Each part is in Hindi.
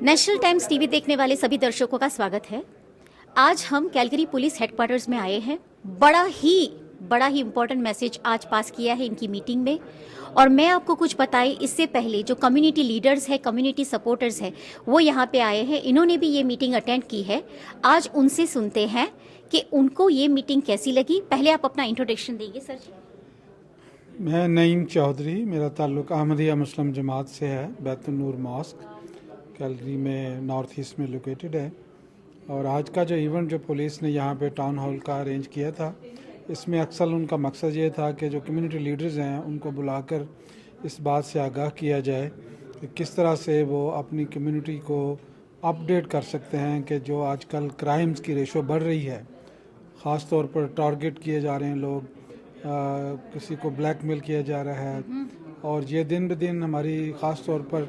नेशनल टाइम्स टीवी देखने वाले सभी दर्शकों का स्वागत है। आज हम कैलगरी पुलिस हेडक्वार्टर्स में आए हैं। बड़ा ही इम्पोर्टेंट मैसेज आज पास किया है इनकी मीटिंग में। और मैं आपको कुछ बताई इससे पहले जो कम्युनिटी लीडर्स है, कम्युनिटी सपोर्टर्स है, वो यहाँ पे आए हैं। इन्होंने भी ये मीटिंग अटेंड की है। आज उनसे सुनते हैं कि उनको ये मीटिंग कैसी लगी। पहले आप अपना इंट्रोडक्शन देंगे सर जी। मैं नईम चौधरी, मेरा ताल्लुक अहमदिया मुस्लिम जमात से है। बैतुल नूर मॉस्क कैलगरी में नॉर्थ ईस्ट में लोकेटेड है। और आज का जो इवेंट जो पुलिस ने यहाँ पे टाउन हॉल का अरेंज किया था, इसमें अक्सर उनका मकसद ये था कि जो कम्युनिटी लीडर्स हैं उनको बुलाकर इस बात से आगाह किया जाए कि किस तरह से वो अपनी कम्युनिटी को अपडेट कर सकते हैं कि जो आजकल क्राइम्स की रेशो बढ़ रही है, ख़ास तौर पर टारगेट किए जा रहे हैं लोग, किसी को ब्लैकमेल किया जा रहा है। और ये दिन ब दिन हमारी ख़ास तौर पर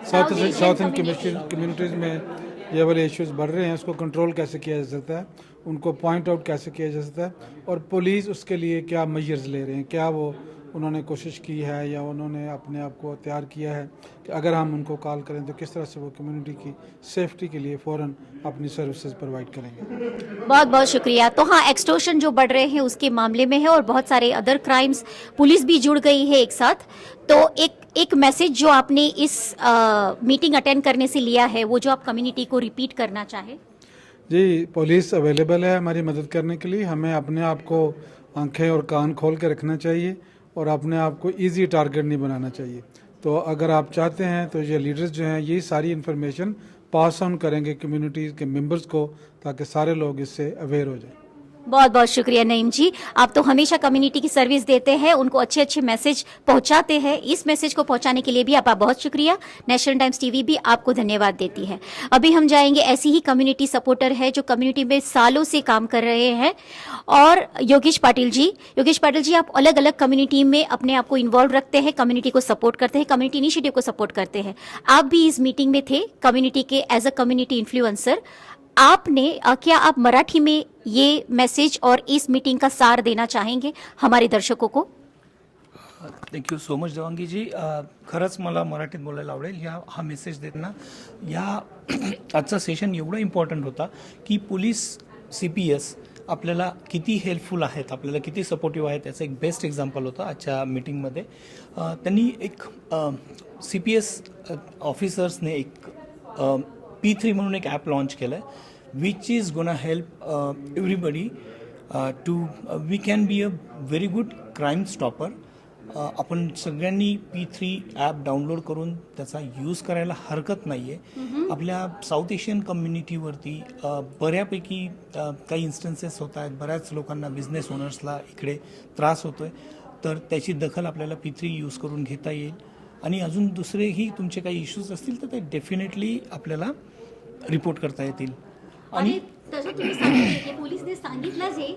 साउथ इंडियन कम्युनिटीज़ में ये वाले इश्यूज़ बढ़ रहे हैं। उसको कंट्रोल कैसे किया जा सकता है, उनको पॉइंट आउट कैसे किया जा सकता है, और पुलिस उसके लिए क्या मेजर्स ले रहे हैं, क्या वो उन्होंने कोशिश की है या उन्होंने अपने आप को तैयार किया है कि अगर हम उनको कॉल करें तो किस तरह से वो कम्युनिटी की सेफ्टी के लिए फ़ौरन अपनी सर्विसेज प्रोवाइड करेंगे। बहुत बहुत शुक्रिया। तो हाँ, एक्सटॉर्शन जो बढ़ रहे हैं उसके मामले में है और बहुत सारे अदर क्राइम्स, पुलिस भी जुड़ गई है एक साथ। तो एक मैसेज जो आपने इस मीटिंग अटेंड करने से लिया है, वो जो आप कम्युनिटी को रिपीट करना चाहे। जी, पुलिस अवेलेबल है हमारी मदद करने के लिए। हमें अपने आप को आंखें और कान खोल के रखना चाहिए और अपने आप को इजी टारगेट नहीं बनाना चाहिए। तो अगर आप चाहते हैं तो ये लीडर्स जो हैं ये सारी इन्फॉर्मेशन पास ऑन करेंगे कम्युनिटीज़ के मेंबर्स को, ताकि सारे लोग इससे अवेयर हो जाएं। बहुत बहुत शुक्रिया नईम जी। आप तो हमेशा कम्युनिटी की सर्विस देते हैं, उनको अच्छे अच्छे मैसेज पहुंचाते हैं। इस मैसेज को पहुंचाने के लिए भी आपका बहुत शुक्रिया। नेशनल टाइम्स टीवी भी आपको धन्यवाद देती है। अभी हम जाएंगे, ऐसी ही कम्युनिटी सपोर्टर है जो कम्युनिटी में सालों से काम कर रहे हैं, और योगेश पाटिल जी, आप अलग अलग कम्युनिटी में अपने आप को इन्वॉल्व रखते हैं, कम्युनिटी को सपोर्ट करते हैं, कम्युनिटी इनिशिएटिव को सपोर्ट करते हैं। आप भी इस मीटिंग में थे कम्युनिटी के एज अ कम्युनिटी इन्फ्लुएंसर। आपने क्या आप मराठी में ये मैसेज और इस मीटिंग का सार देना चाहेंगे हमारे दर्शकों को? Thank you so much Devangiji. खरंच मला मराठीत बोलायला आवडेल हा मेसेज देताना। आजचा सेशन एवढा इम्पॉर्टंट होता की पोलीस CPS आपल्याला किती हेल्पफुल आहेत, आपल्याला किती सपोर्टिव्ह आहेत, याचं एक बेस्ट एक्झाम्पल होतं आजच्या मीटिंगमध्ये। त्यांनी एक CPS ऑफिसर्सने एक P3 म्हणून एक ॲप लॉन्च केलं आहे, which is gonna help everybody to we can be a very good crime stopper. आपण सगळ्यांनी P3 ॲप डाउनलोड करून त्याचा यूज करायला हरकत नाही आहे। आपल्या साऊथ एशियन कम्युनिटीवरती बऱ्यापैकी काही इन्स्टन्सेस होत आहेत, बऱ्याच लोकांना, बिझनेस ओनर्सला इकडे त्रास होतो आहे, तर त्याची दखल आपल्याला P3 यूज करून घेता येईल। आणि अजून दुसरेही तुमचे काही इश्यूज असतील तर ते डेफिनेटली आपल्याला रिपोर्ट करता येतील। आणि तसं तुम्ही सांगितलं की पोलिसने सांगितलंच आहे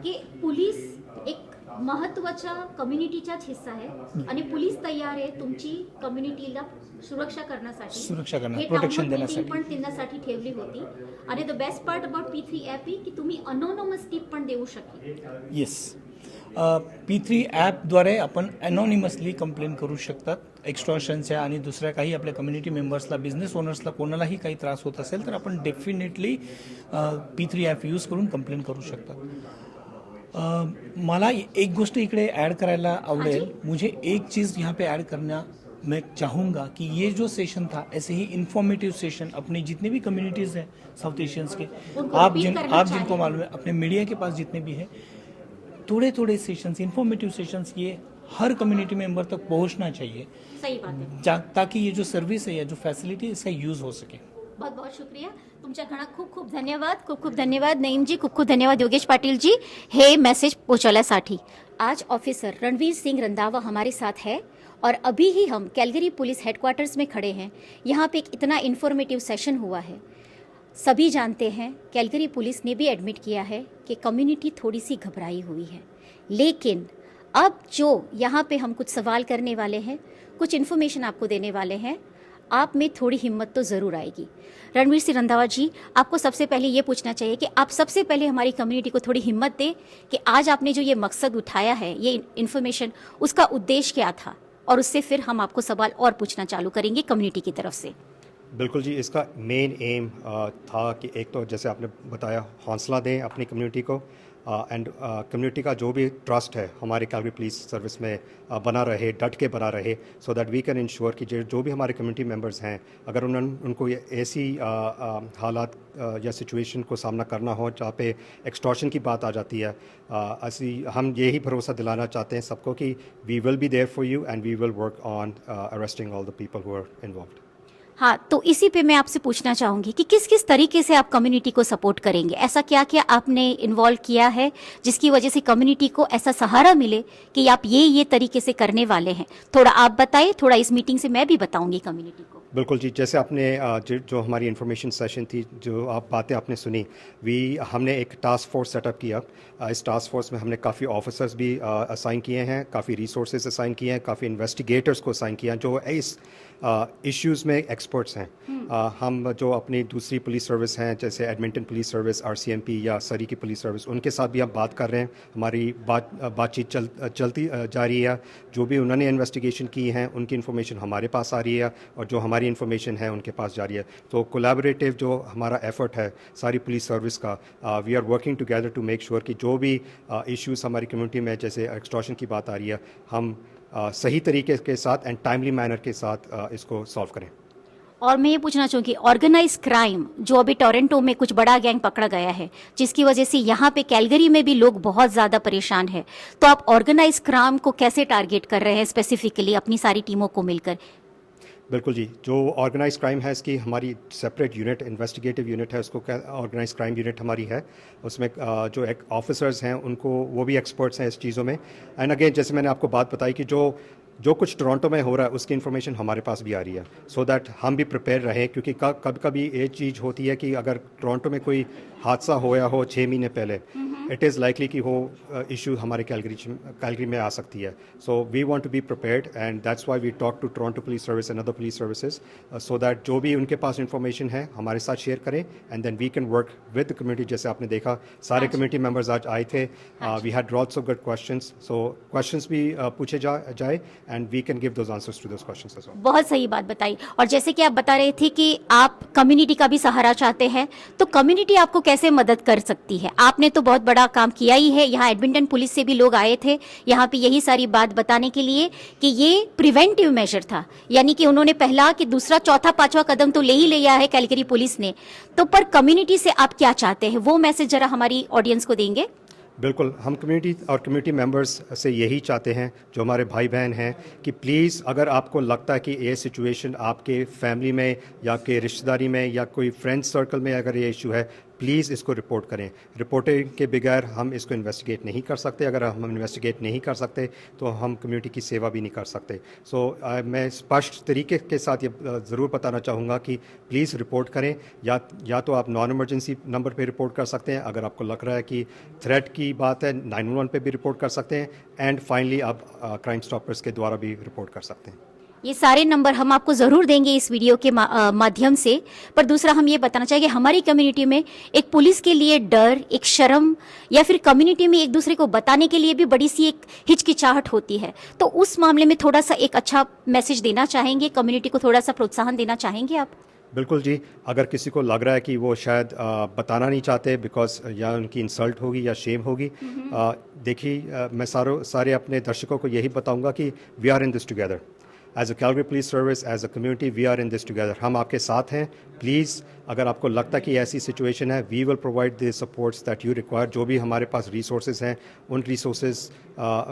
की पोलीस एक महत्त्वाच्या कम्युनिटीचाच हिस्सा आहे आणि पोलीस तयार आहे तुमची कम्युनिटीला सुरक्षा करण्यासाठी, प्रोटेक्शन देण्यासाठी पण त्यांच्यासाठी ठेवली होती। आणि the best part about P3 app आहे की तुम्ही अनोनमस टिप पण देऊ शकता। येस, P3 ॲपद्वारे आपण अनॉनिमसली कंप्लेंट करू शकतात एक्स्टॉर्शनच्या आणि दुसऱ्या काही आपल्या कम्युनिटी मेंबर्सला, बिझनेस ओनर्सला कोणालाही काही त्रास होत असेल तर आपण डेफिनेटली P3 ॲप यूज करून कंप्लेंट करू शकतात। मला एक गोष्ट इकडे ऐड करायला आवडेल। मुझे एक चीज़ यहाँ पे ऐड करना मैं चाहूँगा कि ये जो सेशन था, ऐसे ही इन्फॉर्मेटिव सेशन अपने जितने भी कम्युनिटीज़ हैं साउथ एशियंस के, आप जिनको मालूम है, अपने मीडिया के पास जितने भी हैं, थोड़े थोड़े सेशंस, इन्फॉर्मेटिव सेशंस, ये हर कम्युनिटी मेंबर तक पहुंचना चाहिए। सही बात है, ताकि ये जो सर्विस है या जो फैसिलिटी है इसका यूज़ हो सके। बहुत बहुत शुक्रिया तुमच्या घणा खूप खूप धन्यवाद नईम जी, खूप खूप धन्यवाद योगेश पाटिल जी हे मैसेज पहुंचाल्यासाठी। आज ऑफिसर रणवीर सिंह रंधावा हमारे साथ है और अभी ही हम कैलगरी पुलिस हेडक्वार्टर्स में खड़े हैं। यहाँ पे एक इतना इन्फॉर्मेटिव सेशन हुआ है। सभी जानते हैं, कैलगरी पुलिस ने भी एडमिट किया है कि कम्युनिटी थोड़ी सी घबराई हुई है, लेकिन अब जो यहाँ पे हम कुछ सवाल करने वाले हैं, कुछ इन्फॉर्मेशन आपको देने वाले हैं, आप में थोड़ी हिम्मत तो ज़रूर आएगी। रणवीर सिंह रंधावा जी, आपको सबसे पहले ये पूछना चाहिए कि आप सबसे पहले हमारी कम्युनिटी को थोड़ी हिम्मत दें कि आज आपने जो ये मकसद उठाया है, ये इन्फॉर्मेशन, उसका उद्देश्य क्या था, और उससे फिर हम आपको सवाल और पूछना चालू करेंगे कम्युनिटी की तरफ से। बिल्कुल जी, इसका मेन एम था कि एक तो जैसे आपने बताया हौसला दें अपनी कम्युनिटी को एंड कम्युनिटी का जो भी ट्रस्ट है हमारे कैलगरी पुलिस सर्विस में बना रहे, डट के बना रहे, so that we can ensure कि जो भी हमारे कम्युनिटी मेंबर्स हैं अगर उनको ये ऐसी हालात या सिचुएशन को सामना करना हो जहाँ पे एक्सटॉर्शन की बात आ जाती है, हम यही भरोसा दिलाना चाहते हैं सबको कि we will be there for you and we will work on arresting all the people who are involved. हाँ, तो इसी पे मैं आपसे पूछना चाहूंगी कि किस किस तरीके से आप कम्युनिटी को सपोर्ट करेंगे, ऐसा क्या क्या आपने इन्वॉल्व किया है जिसकी वजह से कम्युनिटी को ऐसा सहारा मिले कि आप ये तरीके से करने वाले हैं। थोड़ा आप बताइए, थोड़ा इस मीटिंग से मैं भी बताऊंगी कम्युनिटी को। बिल्कुल जी, जैसे आपने जो हमारी इन्फॉर्मेशन सेशन थी, जो आप बातें आपने सुनी, हमने एक टास्क फोर्स सेटअप किया। इस टास्क फोर्स में हमने काफ़ी ऑफिसर्स भी असाइन किए हैं, काफ़ी रिसोर्सेज असाइन किए हैं, काफ़ी इन्वेस्टिगेटर्स को असाइन किया जो इस इश्यूज़ में एक्सपर्ट्स हैं। हम जो अपनी दूसरी पुलिस सर्विस हैं जैसे एडमिंटन पुलिस सर्विस, RCMP या सरी की पुलिस सर्विस, उनके साथ भी हम बात कर रहे हैं। हमारी बातचीत चलती जा रही है। जो भी उन्होंने इन्वेस्टिगेशन की हैं उनकी इन्फॉर्मेशन हमारे पास आ रही है और जो हमारी इन्फॉर्मेशन है उनके पास जा रही है। तो कोलैबोरेटिव जो हमारा एफर्ट है सारी पुलिस सर्विस का, we are working together to make sure कि जो भी इश्यूज़ हमारी कम्युनिटी में जैसे एक्सटॉर्शन की बात आ रही है, हम सही तरीके के साथ एंड टाइमली मैनर के साथ इसको सॉल्व करें। और मैं ये पूछना चाहूँगी, ऑर्गेनाइज क्राइम जो अभी टोरंटो में कुछ बड़ा गैंग पकड़ा गया है जिसकी वजह से यहाँ पे कैलगरी में भी लोग बहुत ज़्यादा परेशान है, तो आप ऑर्गेनाइज क्राइम को कैसे टारगेट कर रहे हैं स्पेसिफिकली अपनी सारी टीमों को मिलकर? बिल्कुल जी, जो ऑर्गेनाइज क्राइम है इसकी हमारी सेपरेट यूनिट, इन्वेस्टिगेटिव यूनिट है, उसको ऑर्गेनाइज क्राइम यूनिट हमारी है। उसमें जो एक ऑफिसर्स हैं उनको वो भी एक्सपर्ट्स हैं इस चीज़ों में। एंड अगेन जैसे मैंने आपको बात बताई कि जो कुछ टोरंटो में हो रहा है उसकी इन्फॉर्मेशन हमारे पास भी आ रही है, सो दैट हम भी प्रिपेयर रहें, क्योंकि कभी कभी ये चीज़ होती है कि अगर टोरंटो में कोई हादसा होया हो 6 महीने पहले, इट इज़ लाइकली कि वो इशू हमारे कैलगरी में आ सकती है। So we want to be prepared and that's why we talk to Toronto police service and other police services, so that जो भी उनके पास इन्फॉर्मेशन है हमारे साथ शेयर करें and then we can work with the community. जैसे आपने देखा सारे कम्युनिटी मेंबर्स आज आए थे, we had lots of good questions, so questions भी पूछे जाए and we can give those answers to those questions as well. बहुत सही बात बताई। और जैसे कि आप बता रहे थे कि आप कम्युनिटी का भी सहारा चाहते हैं, तो कम्युनिटी आपको कैसे मदद कर सकती है? आपने तो बहुत बड़ा काम किया ही है। यहाँ एडमिंटन पुलिस से भी लोग आए थे यहाँ पे यही सारी बात बताने के लिए कि ये प्रिवेंटिव मेजर था, यानी कि उन्होंने पहला कि दूसरा चौथा पांचवा कदम तो ले ही लिया है कैलगरी पुलिस ने। तो पर कम्युनिटी से आप क्या चाहते हैं, वो मैसेज जरा हमारी ऑडियंस को देंगे। बिल्कुल, हम कम्युनिटी और कम्युनिटी मेंबर्स से यही चाहते हैं जो हमारे भाई बहन हैं कि प्लीज़ अगर आपको लगता है कि ये सिचुएशन आपके फैमिली में या के रिश्तेदारी में या कोई फ्रेंड सर्कल में अगर ये इशू है, प्लीज़ इसको रिपोर्ट करें। रिपोर्टिंग के बगैर हम इसको इन्वेस्टिगेट नहीं कर सकते। अगर हम इन्वेस्टिगेट नहीं कर सकते तो हम कम्युनिटी की सेवा भी नहीं कर सकते। सो मैं स्पष्ट तरीके के साथ ये ज़रूर बताना चाहूँगा कि प्लीज़ रिपोर्ट करें। या तो आप नॉन इमरजेंसी नंबर पे रिपोर्ट कर सकते हैं, अगर आपको लग रहा है कि थ्रेट की बात है 911 पे भी रिपोर्ट कर सकते हैं, एंड फाइनली आप क्राइम स्टॉपर्स के द्वारा भी रिपोर्ट कर सकते हैं। ये सारे नंबर हम आपको ज़रूर देंगे इस वीडियो के माध्यम से। पर दूसरा हम ये बताना चाहेंगे, हमारी कम्युनिटी में एक पुलिस के लिए डर, एक शर्म, या फिर कम्युनिटी में एक दूसरे को बताने के लिए भी बड़ी सी एक हिचकिचाहट होती है। तो उस मामले में थोड़ा सा एक अच्छा मैसेज देना चाहेंगे, कम्युनिटी को थोड़ा सा प्रोत्साहन देना चाहेंगे आप? बिल्कुल जी, अगर किसी को लग रहा है कि वो शायद बताना नहीं चाहते बिकॉज या उनकी इंसल्ट होगी या शेम होगी, देखिए मैं सारे अपने दर्शकों को यही बताऊंगा कि we are in this together. As a Calgary police service, as a community, we are in this together. हम आपके साथ हैं। प्लीज़ अगर आपको लगता है कि ऐसी सिचुएशन है, we will provide the supports that you require. जो भी हमारे पास रिसोर्सेज हैं उन रिसोर्सेज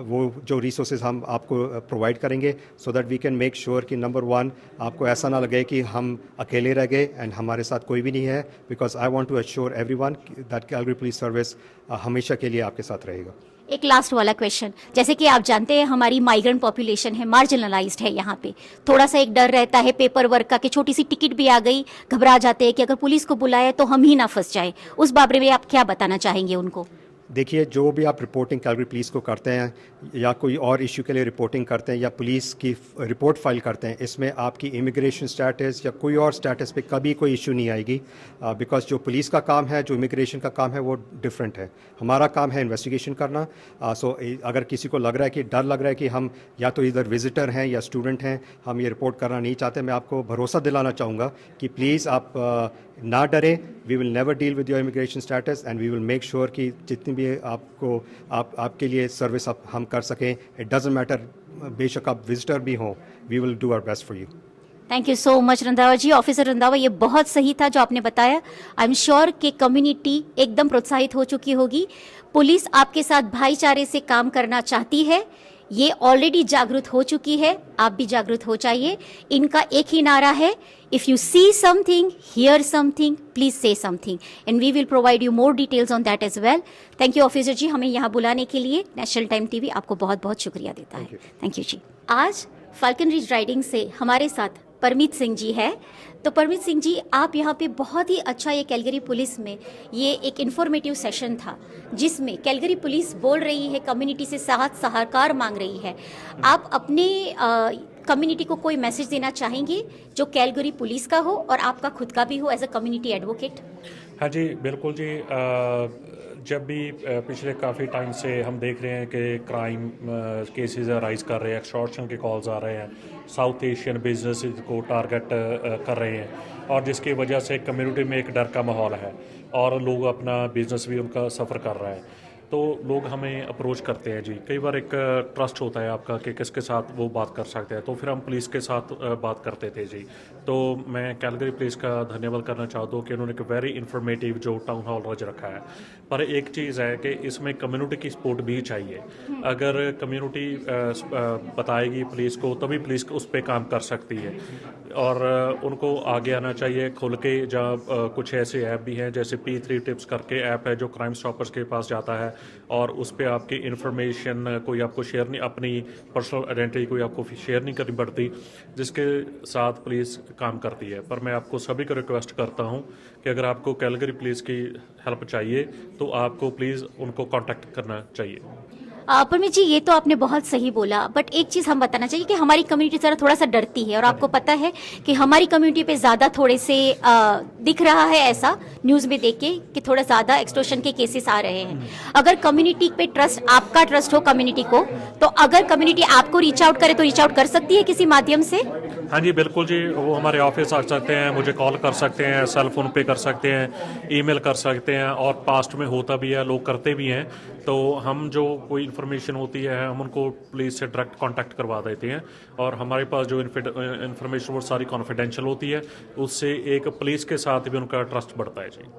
वो जो रिसोर्सेज हम आपको प्रोवाइड करेंगे, so that we can make sure कि नंबर 1 आपको ऐसा ना लगे कि हम अकेले रह गए एंड हमारे साथ कोई भी नहीं है, because I want to assure everyone that Calgary police service हमेशा के लिए आपके साथ रहेगा। एक लास्ट वाला क्वेश्चन, जैसे कि आप जानते हैं हमारी माइग्रेंट पॉपुलेशन है, मार्जिनलाइज्ड है, यहाँ पे थोड़ा सा एक डर रहता है पेपर वर्क का कि छोटी सी टिकट भी आ गई घबरा जाते हैं कि अगर पुलिस को बुलाए तो हम ही ना फंस जाए। उस बारे में आप क्या बताना चाहेंगे उनको? देखिए, जो भी आप रिपोर्टिंग कैलगरी पुलिस को करते हैं या कोई और इशू के लिए रिपोर्टिंग करते हैं या पुलिस की रिपोर्ट फाइल करते हैं, इसमें आपकी इमिग्रेशन स्टेटस या कोई और स्टेटस पे कभी कोई इशू नहीं आएगी, बिकॉज जो पुलिस का काम है, जो इमिग्रेशन का काम है, वो डिफरेंट है। हमारा काम है इन्वेस्टिगेशन करना। सो अगर किसी को लग रहा है कि डर लग रहा है कि हम या तो इधर विजिटर हैं या स्टूडेंट हैं, हम ये रिपोर्ट करना नहीं चाहते, मैं आपको भरोसा दिलाना चाहूँगा कि प्लीज़ आप ना डरें। We will never deal with your immigration status and we will make sure कि जितनी भी आपके लिए सर्विस हम कर सकें। इट डजेंट मैटर, बेशक आप विजिटर भी हों, we will do our best for you. Thank you so much Randhawa ji. Officer Randhawa, ये बहुत सही था जो आपने बताया। आई एम श्योर कि कम्युनिटी एकदम प्रोत्साहित हो चुकी होगी। पुलिस आपके साथ भाईचारे से काम करना चाहती है, ये ऑलरेडी जागरूक हो चुकी है, आप भी जागरूक हो जाइए। इनका एक ही नारा है, if you see something, hear something, please say something, and we will provide you more details on that as well. Thank you officer ji, हमें यहाँ बुलाने के लिए। नेशनल टाइम टीवी आपको बहुत बहुत शुक्रिया देता है। थैंक यू जी। आज फाल्कन रिज राइडिंग से हमारे साथ परमीत सिंह जी है। तो परमीत सिंह जी, आप यहाँ पे बहुत ही अच्छा, ये कैलगरी पुलिस में ये एक इन्फॉर्मेटिव सेशन था जिसमें कैलगरी पुलिस बोल रही है, कम्युनिटी से साथ सहकार मांग रही है। आप अपने कम्युनिटी को कोई मैसेज देना चाहेंगे जो कैलगरी पुलिस का हो और आपका खुद का भी हो एज अ कम्युनिटी एडवोकेट? हाँ जी, बिल्कुल जी। जब भी पिछले काफ़ी टाइम से हम देख रहे हैं कि क्राइम केसेस राइज कर रहे हैं, एक्सटॉर्शन के कॉल्स आ रहे हैं, साउथ एशियन बिजनेस को टारगेट कर रहे हैं, और जिसकी वजह से कम्युनिटी में एक डर का माहौल है और लोग अपना बिजनेस भी उनका सफ़र कर रहा है। तो लोग हमें अप्रोच करते हैं जी। कई बार एक ट्रस्ट होता है आपका कि किसके साथ वो बात कर सकते हैं, तो फिर हम पुलिस के साथ बात करते थे जी। तो मैं कैलगरी पुलिस का धन्यवाद करना चाहता हूँ कि उन्होंने एक वेरी इन्फॉर्मेटिव जो टाउन हॉल रोज रखा है। पर एक चीज़ है कि इसमें कम्युनिटी की सपोर्ट भी चाहिए। अगर कम्युनिटी बताएगी पुलिस को, तभी पुलिस उस पर काम कर सकती है, और उनको आगे आना चाहिए खुल के। जहाँ कुछ ऐसे ऐप भी हैं, जैसे P3 टिप्स करके ऐप है जो क्राइम स्टॉपर्स के पास जाता है, और उस पर आपकी इन्फॉर्मेशन कोई आपको शेयर नहीं, अपनी पर्सनल आइडेंटिटी कोई आपको शेयर नहीं करनी पड़ती, जिसके साथ पुलिस काम करती है। पर मैं आपको सभी को रिक्वेस्ट करता हूं कि अगर आपको कैलगरी पुलिस की हेल्प चाहिए तो आपको प्लीज़ उनको कांटेक्ट करना चाहिए। परमीत जी, ये तो आपने बहुत सही बोला, बट एक चीज हम बताना चाहिए कि हमारी कम्युनिटी जरा थोड़ा सा डरती है, और आपको पता है कि हमारी कम्युनिटी पे ज्यादा थोड़े से दिख रहा है ऐसा न्यूज में देख के कि थोड़ा ज्यादा एक्सटॉर्शन के केसेस आ रहे हैं। अगर कम्युनिटी पे ट्रस्ट, आपका ट्रस्ट हो कम्युनिटी को, तो अगर कम्युनिटी आपको रीच आउट करे तो रीच आउट कर सकती है किसी माध्यम से? हाँ जी, बिल्कुल जी। वो हमारे ऑफिस आ सकते हैं, मुझे कॉल कर सकते हैं, सेल फोन पे कर सकते हैं, ईमेल कर सकते हैं, और पास्ट में होता भी है, लोग करते भी हैं। तो हम जो कोई इन्फॉर्मेशन होती है हम उनको पुलिस से डायरेक्ट कांटेक्ट करवा देते हैं, और हमारे पास जो इन्फॉर्मेशन वो सारी कॉन्फिडेंशियल होती है। उससे एक पुलिस के साथ भी उनका ट्रस्ट बढ़ता है जी।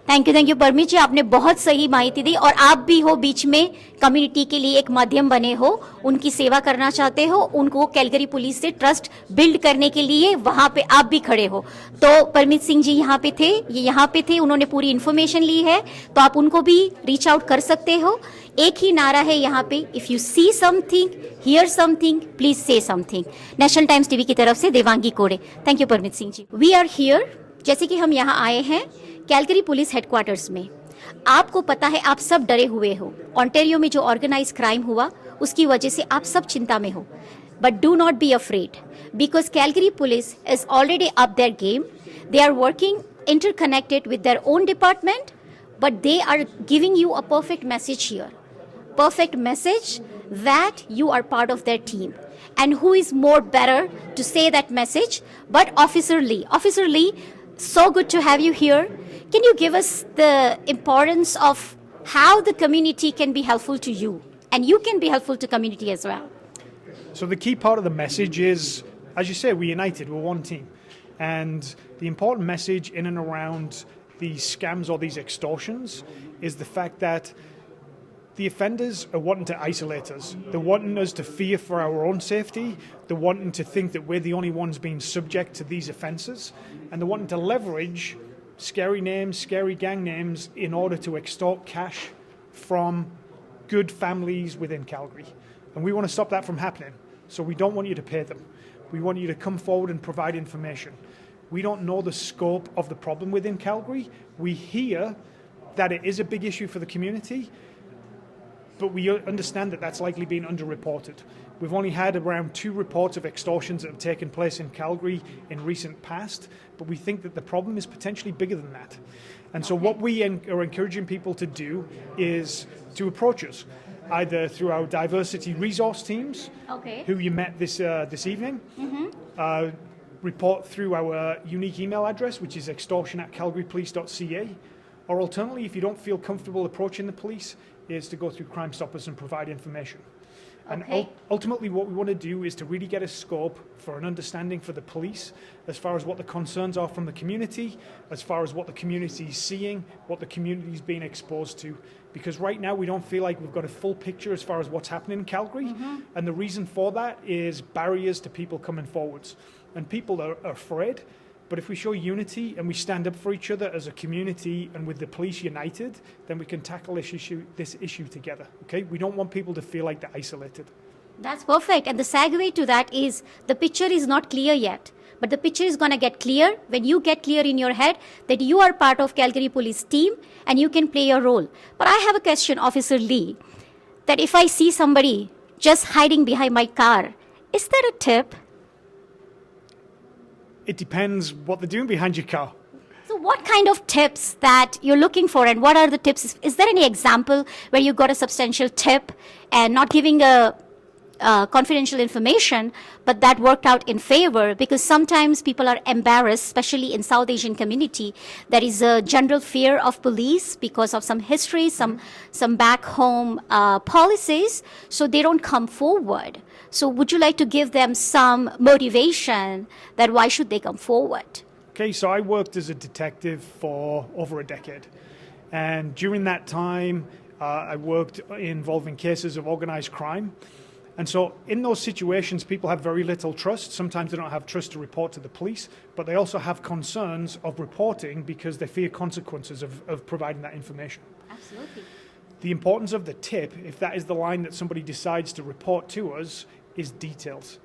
थैंक यू परमीत जी, आपने बहुत सही माहिती दी, और आप भी हो बीच में कम्युनिटी के लिए एक माध्यम बने हो, उनकी सेवा करना चाहते हो, उनको कैलगरी पुलिस से ट्रस्ट बिल्ड करने के लिए वहां पे आप भी खड़े हो। तो परमीत सिंह जी यहाँ पे थे, ये यहाँ पे थे, उन्होंने पूरी इन्फॉर्मेशन ली है, तो आप उनको भी रीच आउट कर सकते हो। एक ही नारा है यहाँ पे, if you see something, hear something, please say something. National times TV की तरफ से Devangi Kode. Thank you Parmeet Singh ji. We are here, जैसे कि हम यहाँ आए हैं कैलगरी पुलिस हेडक्वार्टर्स में। आपको पता है, आप सब डरे हुए हो। ऑन्टेरियो में जो ऑर्गेनाइज क्राइम हुआ उसकी वजह से आप सब चिंता में हो, but do not be afraid, because Calgary police is already up their game. They are working interconnected with their own department, but they are giving you a perfect message here. Perfect message that you are part of their team. And who is more better to say that message but Officer Lee. Officer Lee, so good to have you here. Can you give us the importance of how the community can be helpful to you? And you can be helpful to community as well. So the key part of the message is, as you say, we're united, we're one team. And the important message in and around these scams or these extortions is the fact that the offenders are wanting to isolate us. They're wanting us to fear for our own safety. They're wanting to think that we're the only ones being subject to these offences. And they're wanting to leverage scary names, scary gang names in order to extort cash from good families within Calgary. And we want to stop that from happening. So we don't want you to pay them. We want you to come forward and provide information. We don't know the scope of the problem within Calgary. We hear that it is a big issue for the community, but we understand that that's likely been underreported. We've only had around 2 reports of extortions that have taken place in Calgary in recent past, but we think that the problem is potentially bigger than that. And so what we are encouraging people to do is to approach us, either through our diversity resource teams, Okay. who you met this evening, report through our unique email address, which is extortion@calgarypolice.ca, or alternatively, if you don't feel comfortable approaching the police, is to go through Crime Stoppers and provide information. And Okay. ultimately what we want to do is to really get a scope for an understanding for the police as far as what the concerns are from the community, as far as what the community is seeing, what the community is being exposed to. Because right now we don't feel like we've got a full picture as far as what's happening in Calgary. And the reason for that is barriers to people coming forwards. And people are afraid. But if we show unity and we stand up for each other as a community and with the police united, then we can tackle this issue together. Okay? We don't want people to feel like they're isolated. That's perfect. And the segue to that is the picture is not clear yet. But the picture is going to get clear when you get clear in your head that you are part of Calgary Police team and you can play your role. But I have a question, Officer Lee, that if I see somebody just hiding behind my car, is that a tip? It depends what they're doing behind your car. So what kind of tips that you're looking for and what are the tips? Is there any example where you got a substantial tip and not giving a confidential information, but that worked out in favor? Because sometimes people are embarrassed, especially in South Asian community. There is a general fear of police because of some history, some back home policies, so they don't come forward. So would you like to give them some motivation that why should they come forward? Okay, so I worked as a detective for over a decade. And during that time, I worked involving cases of organized crime. And so in those situations, people have very little trust. Sometimes they don't have trust to report to the police, but they also have concerns of reporting because they fear consequences of providing that information. Absolutely. The importance of the tip, if that is the line that somebody decides to report to us, is details.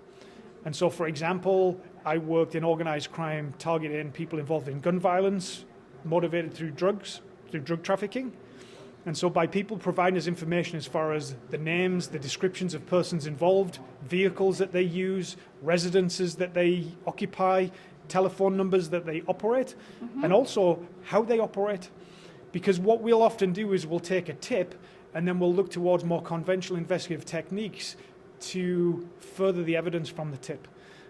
And so, for example, I worked in organized crime targeting people involved in gun violence, motivated through drugs, through drug trafficking. And so by people providing us information as far as the names, the descriptions of persons involved, vehicles that they use, residences that they occupy, telephone numbers that they operate, and also how they operate. Because what we'll often do is we'll take a tip and then we'll look towards more conventional investigative techniques to further the evidence from the tip.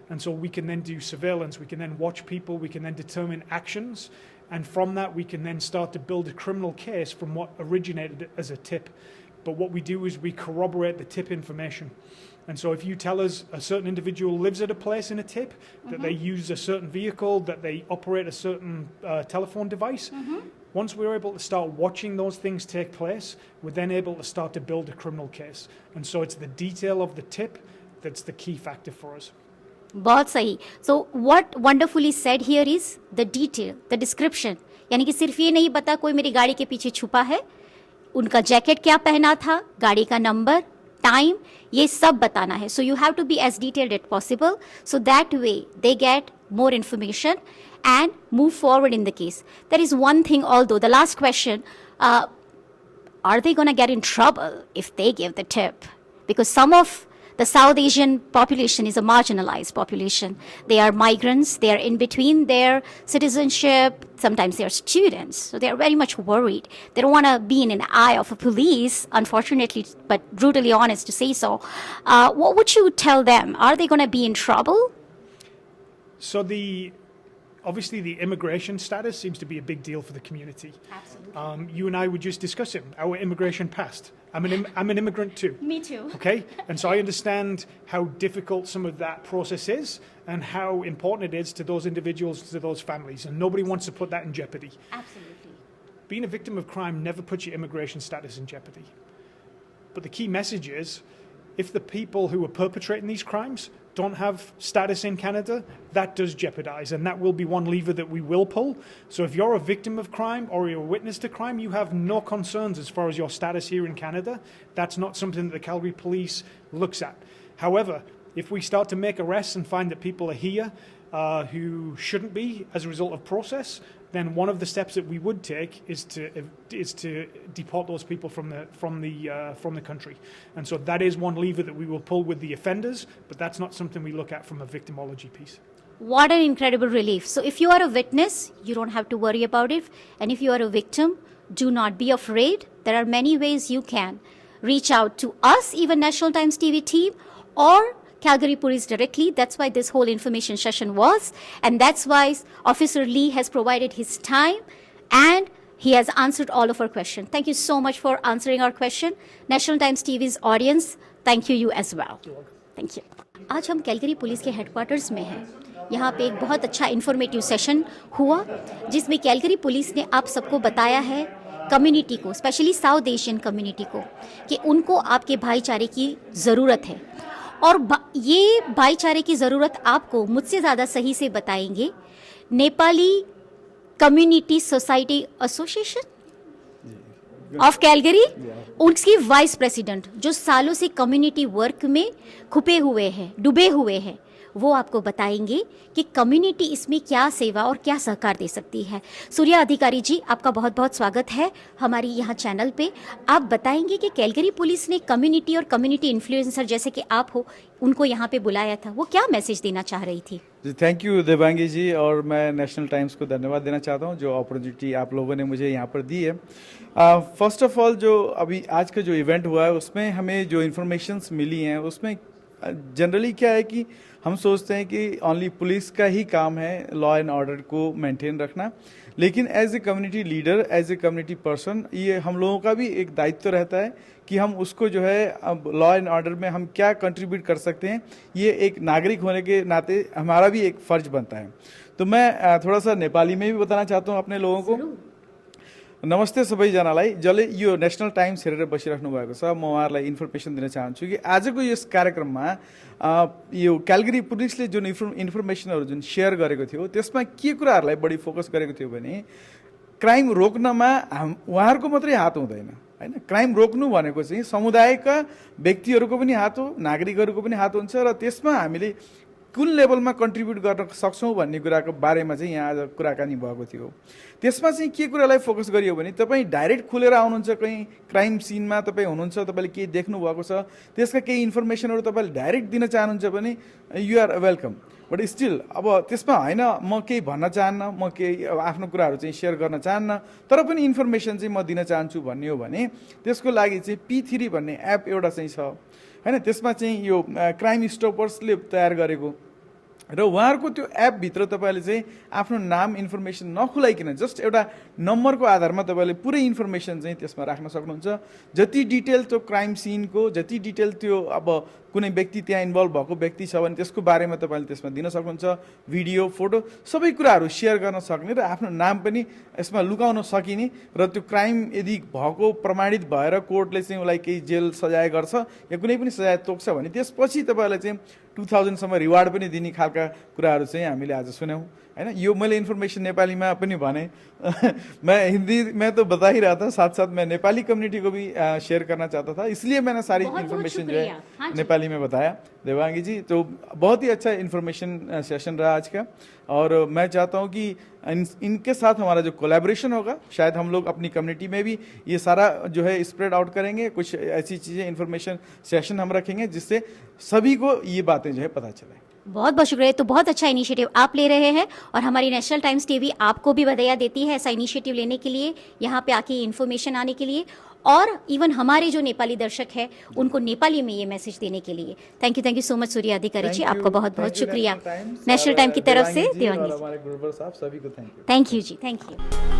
And so we can then do surveillance, we can then watch people, we can then determine actions, and from that we can then start to build a criminal case from what originated as a tip. But what we do is we corroborate the tip information. And so if you tell us a certain individual lives at a place in a tip, that they use a certain vehicle, that they operate a certain telephone device, once we're able to start watching those things take place, we're then able to start to build a criminal case. And so it's the detail of the tip that's the key factor for us. बहुत सही. So what wonderfully said here is the detail, the description. यानी कि सिर्फ ये नहीं पता कोई मेरी गाड़ी के पीछे छुपा है, उनका जैकेट क्या पहना था, गाड़ी का नंबर, टाइम, ये सब बताना है. So you have to be as detailed as possible. So that way they get more information and move forward in the case. There is one thing, although the last question, are they going to get in trouble if they give the tip? Because some of the South Asian population is a marginalized population. They are migrants, they are in between their citizenship, sometimes they are students, so they are very much worried. They don't want to be in an eye of a police, unfortunately, but brutally honest to say so. What would you tell them? Are they going to be in trouble? So obviously the immigration status seems to be a big deal for the community. Absolutely. You and I were just discussing our immigration past. I'm an immigrant too. Me too. Okay, and so I understand how difficult some of that process is and how important it is to those individuals, to those families, and nobody wants to put that in jeopardy. Absolutely. Being a victim of crime never puts your immigration status in jeopardy. But the key message is, if the people who are perpetrating these crimes don't have status in Canada, that does jeopardize, and that will be one lever that we will pull. So if you're a victim of crime or you're a witness to crime, you have no concerns as far as your status here in Canada. That's not something that the Calgary Police looks at. However, if we start to make arrests and find that people are here who shouldn't be as a result of process, then one of the steps that we would take is to deport those people from the country. And so that is one lever that we will pull with the offenders, but that's not something we look at from a victimology piece. What an incredible relief. So if you are a witness, you don't have to worry about it. And if you are a victim, do not be afraid. There are many ways you can reach out to us, even National Times TV team, or Calgary Police directly. That's why this whole information session was. And that's why Officer Lee has provided his time and he has answered all of our questions. Thank you so much for answering our question. National Times TV's audience, thank you as well. Thank you. आज हम कैलगरी पुलिस के हेडक्वार्टर्स में हैं। यहाँ पे एक बहुत अच्छा इन्फॉर्मेटिव सेशन हुआ जिसमें कैलगरी पुलिस ने आप सबको बताया है, कम्युनिटी को, स्पेशली साउथ एशियन कम्युनिटी को, कि उनको आपके भाईचारे की ज़रूरत है। और ये भाईचारे की ज़रूरत आपको मुझसे ज़्यादा सही से बताएंगे Nepali community society association of Calgary, उसकी वाइस प्रेसिडेंट जो सालों से कम्युनिटी वर्क में खुपे हुए हैं, डूबे हुए हैं, वो आपको बताएंगे कि कम्युनिटी इसमें क्या सेवा और क्या सहकार दे सकती है। सूर्या अधिकारी जी, आपका बहुत बहुत स्वागत है हमारी यहाँ चैनल पे। आप बताएंगे कि कैलगरी पुलिस ने कम्युनिटी और कम्युनिटी इन्फ्लुएंसर जैसे कि आप हो, उनको यहाँ पे बुलाया था, वो क्या मैसेज देना चाह रही थी? जी, थैंक यू देवांगी जी, और मैं नेशनल टाइम्स को धन्यवाद देना चाहता हूँ जो अपॉर्चुनिटी आप लोगों ने मुझे यहाँ पर दी है। फर्स्ट ऑफ ऑल, जो अभी आज का जो इवेंट हुआ है उसमें हमें जो इन्फॉर्मेशंस मिली हैं उसमें जनरली क्या है कि हम सोचते हैं कि ओनली पुलिस का ही काम है लॉ एंड ऑर्डर को मेंटेन रखना, लेकिन as a community leader, as a community person, ये हम लोगों का भी एक दायित्व रहता है कि हम उसको जो है अब लॉ एंड ऑर्डर में हम क्या कंट्रीब्यूट कर सकते हैं। ये एक नागरिक होने के नाते हमारा भी एक फ़र्ज बनता है। तो मैं थोड़ा सा नेपाली में भी बताना चाहता हूँ अपने लोगों को। नमस्ते सबैजनालाई जसले यो नेशनल टाइम्स हेरेर बसिराख्नु भएको छ। म उहाँहरूलाई इन्फर्मेसन दिन चाहन्छु कि आजको यस कार्यक्रममा यो क्यालगरी पुलिसले जुन इन्फर्मेसनहरू जुन सेयर गरेको थियो त्यसमा के कुराहरूलाई बढी फोकस गरेको थियो भने क्राइम रोक्नमा उहाँहरूको मात्रै हात हुँदैन, हैन। क्राइम रोक्नु भनेको चाहिँ समुदायका व्यक्तिहरूको पनि हात हो, नागरिकहरूको पनि हात हुन्छ, र त्यसमा हामीले कुन लेभलमा कन्ट्रिब्युट गर्न सक्छौँ भन्ने कुराको बारेमा चाहिँ यहाँ आज कुराकानी भएको थियो। त्यसमा चाहिँ के कुरालाई फोकस गरियो भने तपाईँ डाइरेक्ट खुलेर आउनुहुन्छ, कहीँ क्राइम सिनमा तपाईँ हुनुहुन्छ, तपाईँले केही देख्नु भएको छ, त्यसका केही इन्फर्मेसनहरू तपाईँले डाइरेक्ट दिन चाहनुहुन्छ भने you are welcome. But still अब त्यसमा होइन म केही भन्न चाहन्न, म केही आफ्नो कुराहरू चाहिँ सेयर गर्न चाहन्न, तर पनि इन्फर्मेसन चाहिँ म दिन चाहन्छु भन्ने हो भने त्यसको लागि चाहिँ P3 भन्ने एप एउटा चाहिँ छ, हैन। त्यसमा चाहिँ यो क्राइम स्टपर्सले तयार गरेको, र उहाँहरूको त्यो एपभित्र तपाईँले चाहिँ आफ्नो नाम इन्फर्मेसन नखुलाइकन जस्ट एउटा नम्बरको आधारमा तपाईँले पुरै इन्फर्मेसन चाहिँ त्यसमा राख्न सक्नुहुन्छ। जति डिटेल त्यो क्राइम सिनको, जति डिटेल त्यो अब कुनै व्यक्ति त्यहाँ इन्भल्भ भएको व्यक्ति छ भने त्यसको बारेमा तपाईँले त्यसमा दिन सक्नुहुन्छ। भिडियो, फोटो सबै कुराहरू सेयर गर्न सक्ने र आफ्नो नाम पनि यसमा लुकाउन सकिने, र त्यो क्राइम यदि भएको प्रमाणित भएर कोर्टले चाहिँ उसलाई केही जेल सजाय गर्छ या कुनै पनि सजाय तोक्छ भने त्यसपछि तपाईँलाई चाहिँ 2000 सम्म रिवार्ड पनि दिने खालका कुराहरू चाहिँ हामीले आज सुन्यौँ, हैन। यो मैले इन्फर्मेसन नेपालीमा पनि भने मैं हिंदी में तो बता ही रहा था, साथ साथ मैं नेपाली कम्युनिटी को भी शेयर करना चाहता था, इसलिए मैंने सारी इन्फॉर्मेशन जो है नेपाली में बताया। देवांगी जी, तो बहुत ही अच्छा इन्फॉर्मेशन सेशन रहा आज का, और मैं चाहता हूँ कि इनके साथ हमारा जो कोलैबोरेशन होगा, शायद हम लोग अपनी कम्युनिटी में भी ये सारा जो है स्प्रेड आउट करेंगे, कुछ ऐसी चीज़ें इन्फॉर्मेशन सेशन हम रखेंगे जिससे सभी को ये बातें जो है पता चले। बहुत बहुत शुक्रिया। तो बहुत अच्छा इनिशिएटिव आप ले रहे हैं, और हमारी नेशनल टाइम्स टीवी आपको भी बधाई देती है ऐसा इनिशिएटिव लेने के लिए, यहाँ पे आके इन्फॉर्मेशन आने के लिए, और इवन हमारे जो नेपाली दर्शक है उनको नेपाली में ये मैसेज देने के लिए। Thank you so much Surya अधिकारी जी, आपको बहुत बहुत शुक्रिया नेशनल टाइम की तरफ से। देवांगी, हमारे गुरुवर साहब सभी को थैंक यू जी, थैंक यू।